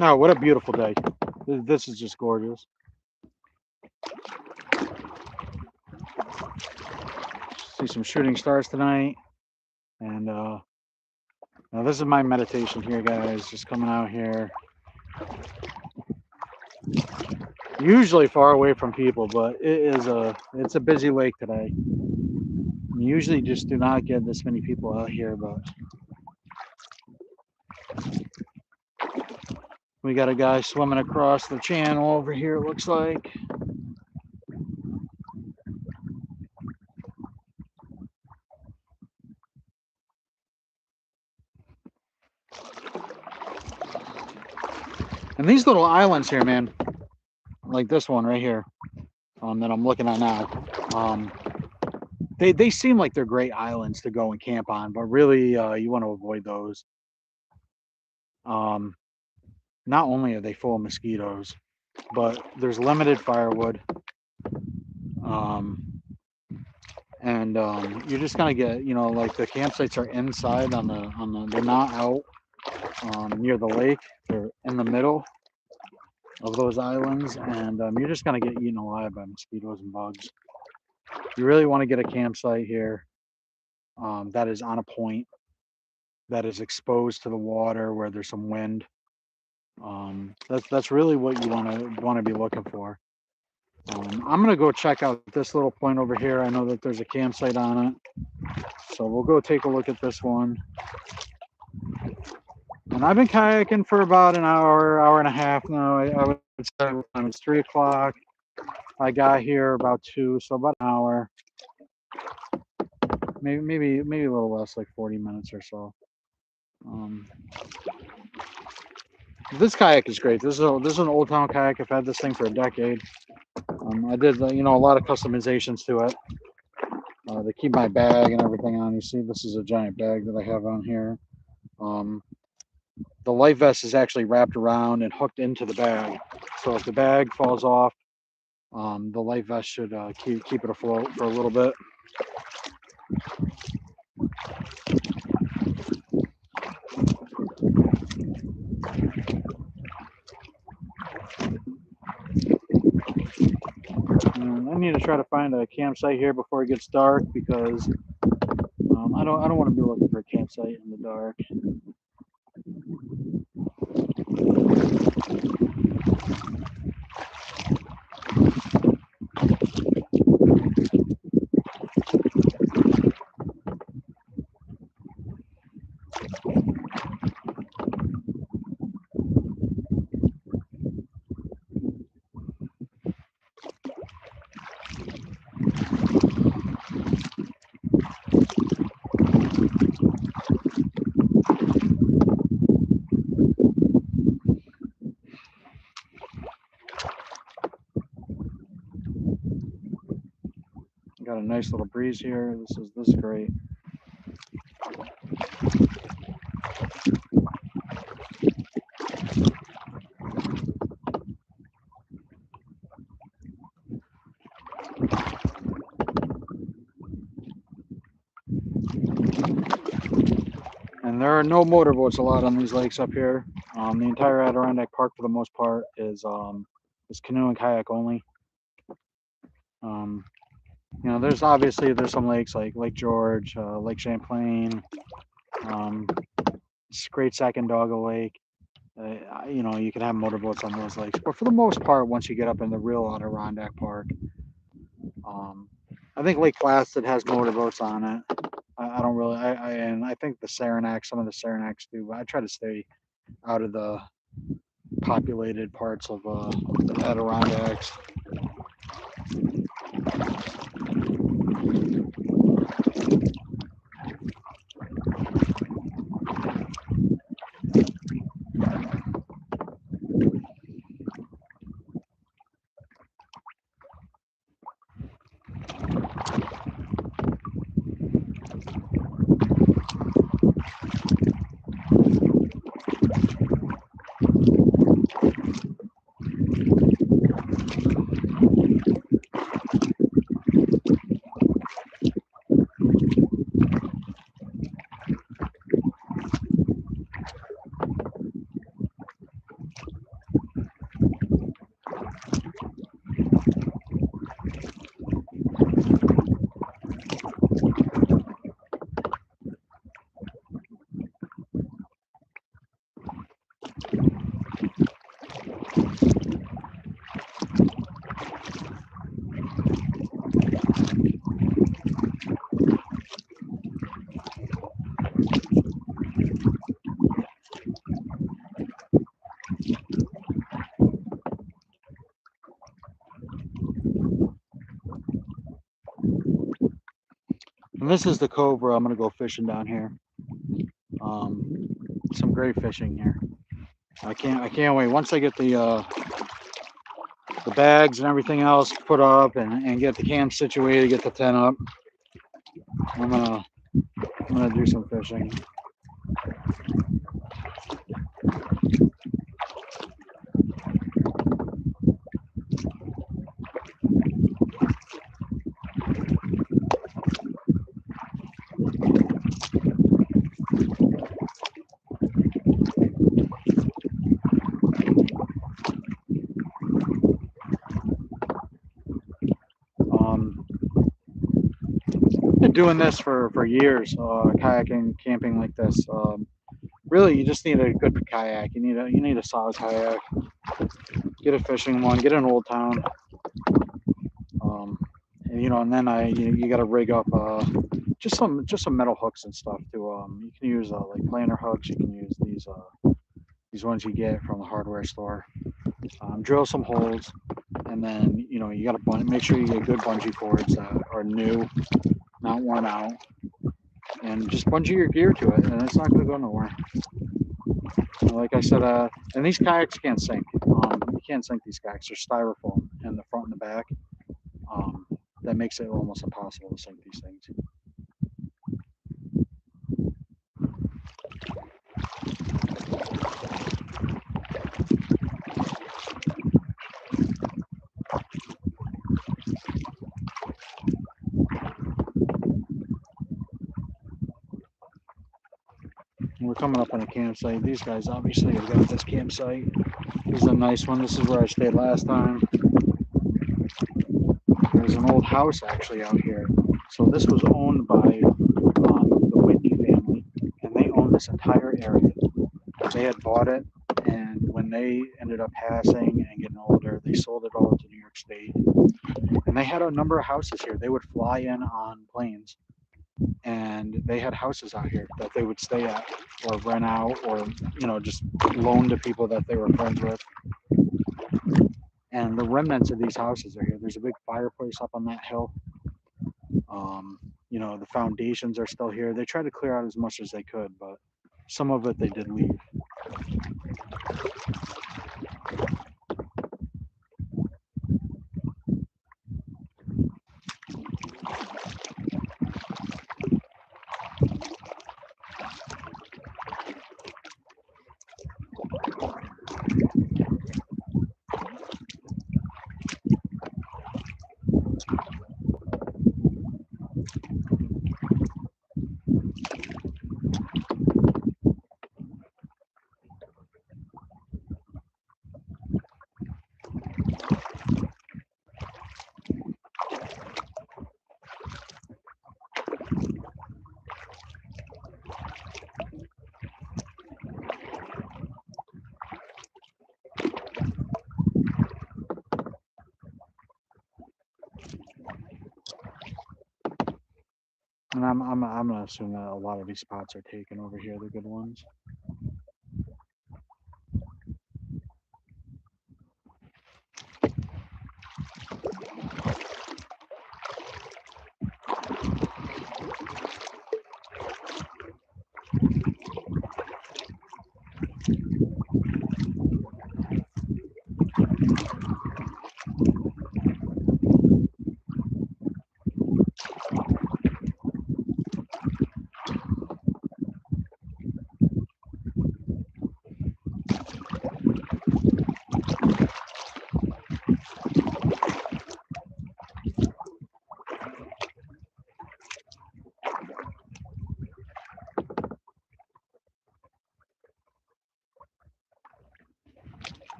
No, what a beautiful day. This is just gorgeous. See some shooting stars tonight. And now this is my meditation here, guys. Just coming out here. Usually far away from people, but it's a busy lake today. Usually just do not get this many people out here, but we got a guy swimming across the channel over here, it looks like. And these little islands here, man, like this one right here, that I'm looking at now, they seem like they're great islands to go and camp on, but really you want to avoid those. Not only are they full of mosquitoes, but there's limited firewood. And you're just gonna get, like the campsites are inside on the they're not out near the lake. They're in the middle of those islands, and you're just gonna get eaten alive by mosquitoes and bugs. You really want to get a campsite here that is on a point, that is exposed to the water, where there's some wind. That's really what you want to be looking for. I'm gonna go check out this little point over here. I know that there's a campsite on it, so we'll go take a look at this one. And I've been kayaking for about an hour and a half now. I would say it's 3 o'clock. I got here about 2, so about an hour. Maybe a little less, like 40 minutes or so. This kayak is great. This is an Old Town kayak. I've had this thing for a decade. I did a lot of customizations to it to keep my bag and everything on. You see, this is a giant bag that I have on here. The life vest is actually wrapped around and hooked into the bag. So if the bag falls off, the life vest should keep it afloat for a little bit. And I need to try to find a campsite here before it gets dark, because I don't want to be looking for a campsite in the dark. Got a nice little breeze here. This is great. And there are no motorboats allowed on these lakes up here. The entire Adirondack Park, for the most part, is canoe and kayak only. There's some lakes like Lake George, Lake Champlain, Great Sacandaga Lake. You can have motorboats on those lakes, but for the most part, once you get up in the real Adirondack Park, I think Lake Placid has motorboats on it. I don't really, and I think some of the Saranaks do, but I try to stay out of the populated parts of the Adirondacks. And this is the cove where I'm gonna go fishing down here. Some great fishing here. I can't wait. Once I get the bags and everything else put up and get the camp situated, get the tent up, I'm gonna do some fishing. Been doing this for years, kayaking, camping like this. Really, you just need a good kayak. You need a solid kayak. Get a fishing one. Get an Old Town. And then you got to rig up just some metal hooks and stuff too. You can use like planer hooks. You can use these ones you get from the hardware store. Drill some holes, and then you got to make sure you get good bungee cords that are new, not worn out, and just bungee your gear to it, and it's not going to go nowhere. Like I said, and these kayaks can't sink. You can't sink these kayaks. They're styrofoam in the front and the back. That makes it almost impossible to sink these things. We're coming up on a campsite. These guys obviously have got this campsite. This is a nice one. This is where I stayed last time. There's an old house actually out here. So this was owned by the Whitney family, and they owned this entire area. They had bought it, and when they ended up passing and getting older, they sold it all to New York State. And they had a number of houses here. They would fly in on planes, and they had houses out here that they would stay at or rent out or just loan to people that they were friends with. And the remnants of these houses are here. There's a big fireplace up on that hill. The foundations are still here. They tried to clear out as much as they could, but some of it they did leave. And I'm gonna assume that a lot of these spots are taken over here, the good ones.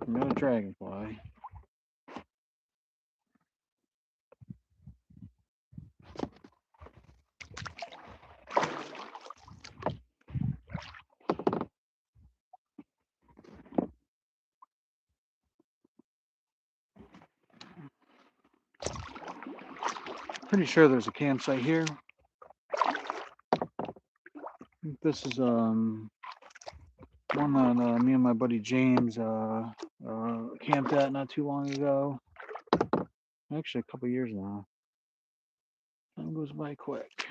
No dragonfly. Pretty sure there's a campsite here. This is one that me and my buddy James camped at not too long ago. Actually, a couple years now. Time goes by quick.